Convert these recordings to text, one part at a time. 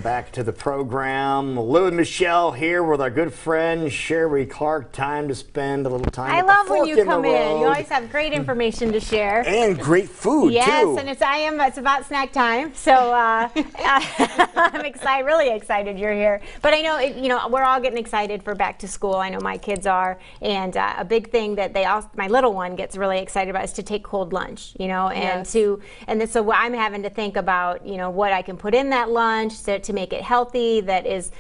back to the program. Lou and Michelle here with our good friend Sheree Clark. Time to spend a little time. I love when you come in. You always have great information to share. And great food, yes, too. And it's about snack time. So I'm excited, really excited you're here. But I know, we're all getting excited for back to school. I know my kids are. And a big thing that my little one gets really excited about is to take cold lunch, and so I'm having to think about, what I can put in that lunch to make it healthy. That is,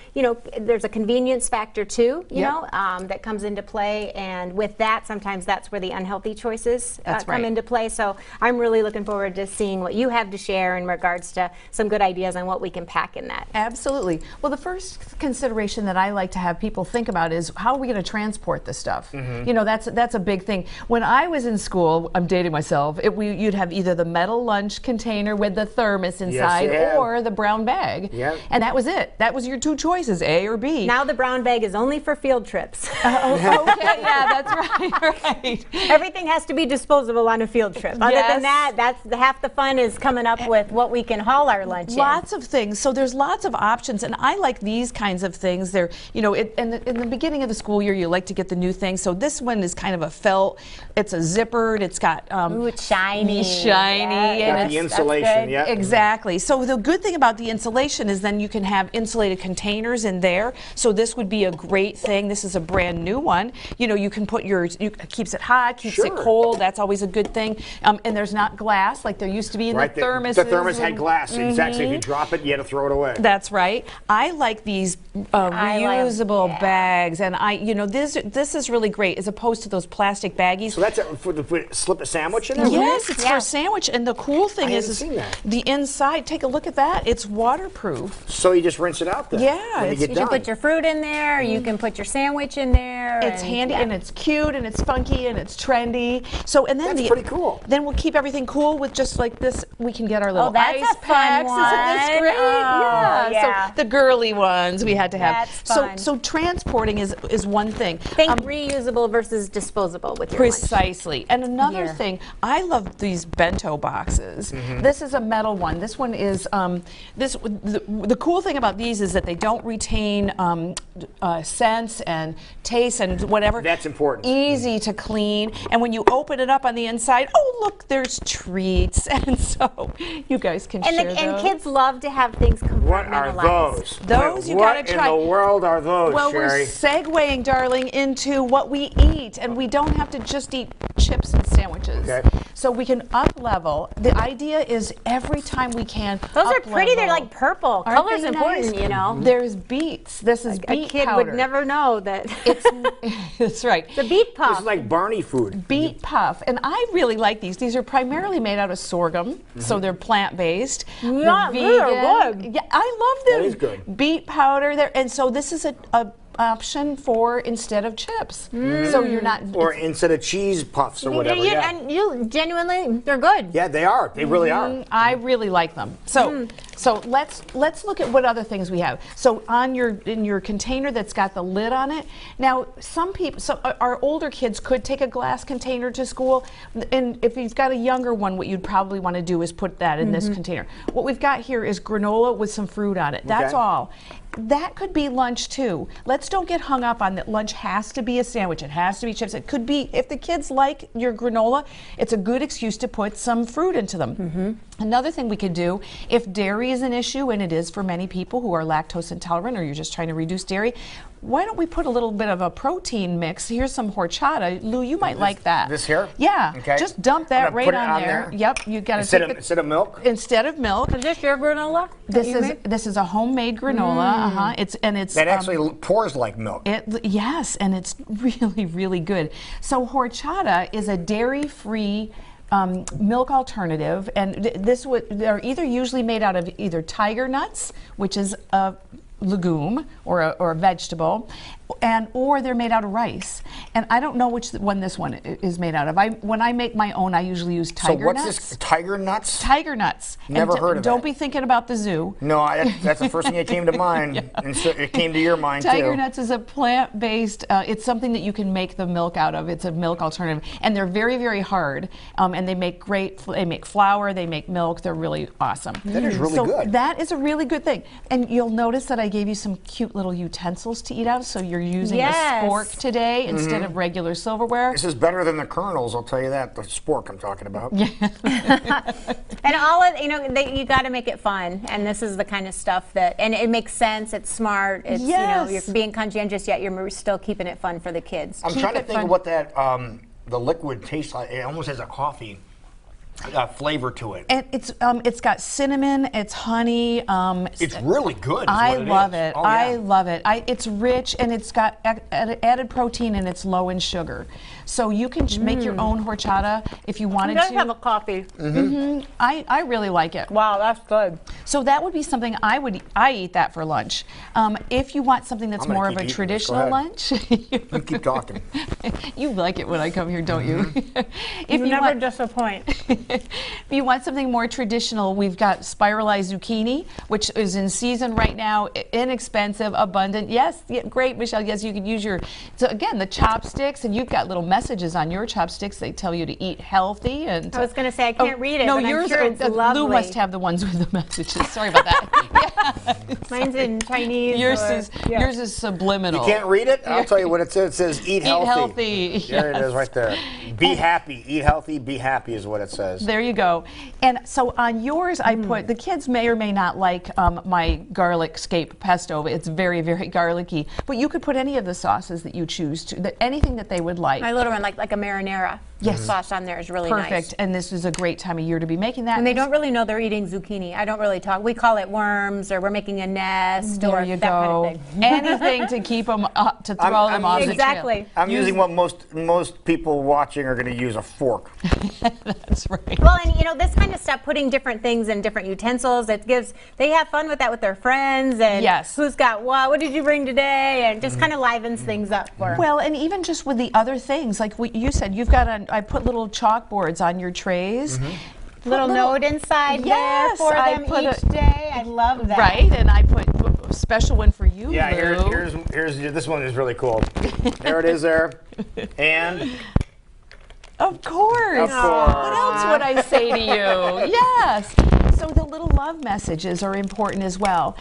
there's a convenience factor too, that comes into play. And with that, sometimes that's where the unhealthy choices come into play. So I'm really looking forward to seeing what you have to share in regards to some good ideas on what we can pack in that. Absolutely. Well, the first consideration that I like to have people think about is how are we going to transport this stuff? That's a big thing. When I was in school, I'm dating myself, you'd have either the metal lunch container with the thermos inside or the brown bag. Yep. And that was it. That was your two choices, A or B. Now the brown bag is only for field trips. Okay, yeah, that's right. Everything has to be disposable on a field trip. Other than that, that's half the fun is coming up with what we can haul our lunch in. Lots of things. So there's lots of options, and I like these kinds of things. They're, in the beginning of the school year, you like to get the new things. So this one is kind of a felt. It's a zippered. It's got ooh, it's shiny. Shiny. And the insulation, yeah. Exactly. So the good thing about the insulation is then you can have insulated containers in there. So this would be a great thing. This is a brand new one. You can put keeps it hot, keeps it cold. That's always a good thing. And there's not glass like there used to be in the thermos. The thermos had glass. Exactly. If you drop it, you had to throw it away. That's right. I like these reusable bags, and this is really great as opposed to those plastic baggies. So that's slip a sandwich in there? Yes, it's for a sandwich. And the cool thing is the inside. Take a look at that. It's waterproof. So you just rinse it out then. Yeah, you can put your fruit in there. You can put your sandwich in there. It's handy and it's cute and it's funky and it's trendy. So and then that's pretty cool. Then we'll keep everything cool with just like this. We can get our little that's ice a packs. fun one. Isn't this great? Yeah. So the girly ones we had to have. That's fun. So transporting is one thing. Think reusable versus disposable with your precisely. lunch. And another thing, I love these bento boxes. This is a metal one. This one is the cool thing about these is that they don't retain scents and taste and whatever. That's important. Easy to clean. And when you open it up on the inside, oh look, there's treats. And so you guys can share those. And kids love to have things compartmentalized. What are those? Those you gotta try. What in the world are those, Well, Sheree? we're segueing, darling, into what we eat, and we don't have to just eat chips and sandwiches. Okay. So we can up level. The idea is every time we can. Those are pretty. They're like purple. Color's important, There's beets. This is beet kid powder. Would never know that. That's right. The beet puff. This is like Barney food. Beet puff, and I really like these. These are primarily made out of sorghum, so they're plant-based. Yeah, they're good. Yeah, I love them. That is good. Beet powder there, and so this is a option for instead of chips. So you're not or instead of cheese puffs or whatever. And you genuinely, they're good. Yeah, they are. They really are. I really like them. So so let's look at what other things we have. So in your container that's got the lid on it. Now some people, our older kids could take a glass container to school, and if you've got a younger one, what you'd probably want to do is put that in this container. What we've got here is granola with some fruit on it. That's all. That could be lunch too. Let's don't get hung up on that lunch has to be a sandwich. It has to be chips. It could be, if the kids like your granola, it's a good excuse to put some fruit into them. Another thing we could do, if dairy is an issue, and it is for many people who are lactose intolerant or you're just trying to reduce dairy, why don't we put a little bit of a protein mix? Here's some horchata. Lou, you might like that. This here? Yeah. Okay. Just dump that right put it on there. Yep. You got to instead of milk. Instead of milk. Is this your granola? This is a homemade granola. It's that actually pours like milk. Yes, and it's really, really good. So horchata is a dairy-free milk alternative, and they're either usually made out of either tiger nuts, which is a legume or a vegetable, or they're made out of rice. And I don't know which one this one is made out of. When I make my own, I usually use tiger nuts. So what's this? Tiger nuts? Tiger nuts. Never heard of Don't that. be thinking about the zoo. No, that's the first thing that came to mind, and so it came to your mind Tiger too. nuts is a plant-based. It's something that you can make the milk out of. It's a milk alternative, and they're very, very hard. And they make They make flour. They make milk. They're really awesome. That is really good. That is a really good thing. And you'll notice that I gave you some cute little utensils to eat out of. So you're using a spork today instead of regular silverware. This is better than the kernels, I'll tell you that. The spork I'm talking about. And all of you got to make it fun, and this is the kind of stuff that, and it makes sense. It's smart. It's you're being conscientious, yet you're still keeping it fun for the kids. I'm trying to think of what that the liquid tastes like. It almost has a coffee flavor to it. And it's got cinnamon, it's honey. It's really good. I love it. Oh, yeah. I love it. It's rich and it's got added protein and it's low in sugar. So you can make your own horchata if you wanted It does to. have a coffee. I really like it. Wow, that's good. So that would be something I eat that for lunch. If you want something that's I'm gonna more of keep a eating this. Go traditional ahead. lunch, You keep talking. you like it when I come here, don't you? If You never disappoint. If you want something more traditional, we've got spiralized zucchini, which is in season right now, inexpensive, abundant. Yes, great, Michelle. Yes, you could use so again, the chopsticks, and you've got little messages on your chopsticks. They tell you to eat healthy. And I was going to say, I can't read it, no, but yours I'm sure it's lovely. Lou must have the ones with the messages. Sorry about that. Mine's in Chinese. Yours is subliminal. You can't read it? I'll tell you what it says. It says eat healthy. Eat healthy. There it is right there. Be happy. Eat healthy, be happy is what it says. There you go. And so on yours, I put, the kids may or may not like my garlic scape pesto. It's very, very garlicky. But you could put any of the sauces that you choose to, anything that they would like. My little one, like a marinara sauce on there is really nice. Perfect. And this is a great time of year to be making that. And they don't really know they're eating zucchini. I don't really talk. We call it worms, or we're making a nest, There or you that go. kind of thing. Anything to keep them up, to throw them off the trail. Exactly. I'm using what most people watching are going to use, a fork. That's right. Well, and this kind of stuff, putting different things in different utensils, they have fun with that with their friends, and who's got what did you bring today, and just kind of livens things up for them. Well, and even just with the other things, like you said, you've got I put little chalkboards on your trays. Little note inside there for them each day. I love that. Right, and I put a special one for you, Yeah, Lou. here's this one is really cool. There it is there. And Of course. Of course. What else would I say to you? Yes. So the little love messages are important as well.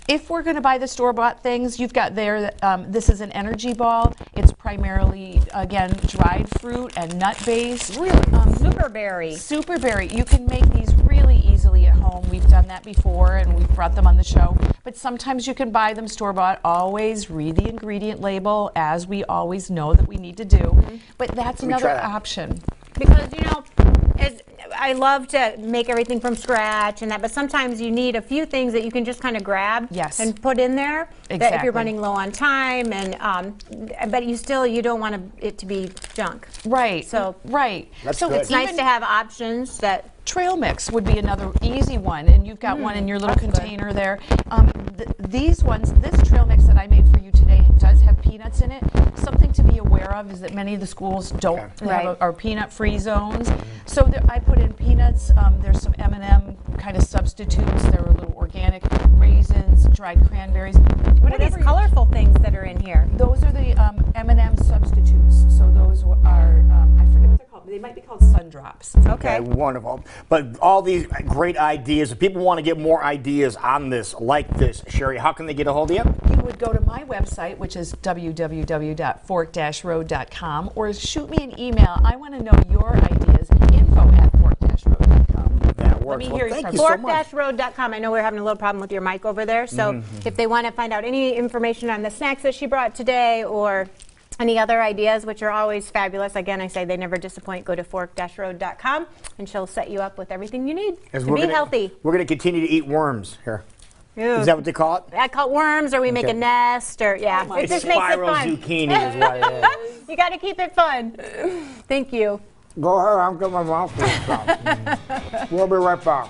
If we're going to buy the store-bought things, you've got there, this is an energy ball. It's primarily, again, dried fruit and nut-based. Really? Superberry. Superberry. You can make these really easily at home. We've done that before, and we've brought them on the show. But sometimes you can buy them store-bought. Always read the ingredient label, as we always know that we need to do. But that's another option. Because, I love to make everything from scratch and that, but sometimes you need a few things that you can just kind of grab and put in there. Exactly. That if you're running low on time, and but you don't want it to be junk. Right. So That's so good. it's nice to have options that. Trail mix would be another easy one, and you've got one in your little container there. These ones, this trail mix that I made for you today does have peanuts in it. Something to be aware of is that many of the schools don't have are peanut-free zones. So I put in peanuts. There's some M&M kind of substitutes. There are little organic raisins, dried cranberries. What are these colorful things that are in here? Those are the M&M substitutes. So those are I forget what they're called. They might be called sun drops. Okay, wonderful. But all these great ideas, if people want to get more ideas on this, like this, Sheree, how can they get a hold of you? You would go to my website, which is www.fork-road.com, or shoot me an email. I want to know your ideas, info@fork-road.com. That works. Let me Well, hear you thank from you so much. Fork-road.com. I know we're having a little problem with your mic over there, so if they want to find out any information on the snacks that she brought today, or any other ideas, which are always fabulous. Again, I say they never disappoint. Go to fork-road.com, and she'll set you up with everything you need to be healthy. We're going to continue to eat worms here. Ew. Is that what they call it? I call it worms, or we make a nest, or it just makes it Spiral fun. zucchini is what it is. You got to keep it fun. Thank you. Go ahead, I'm getting my mouth full of stuff. We'll be right back.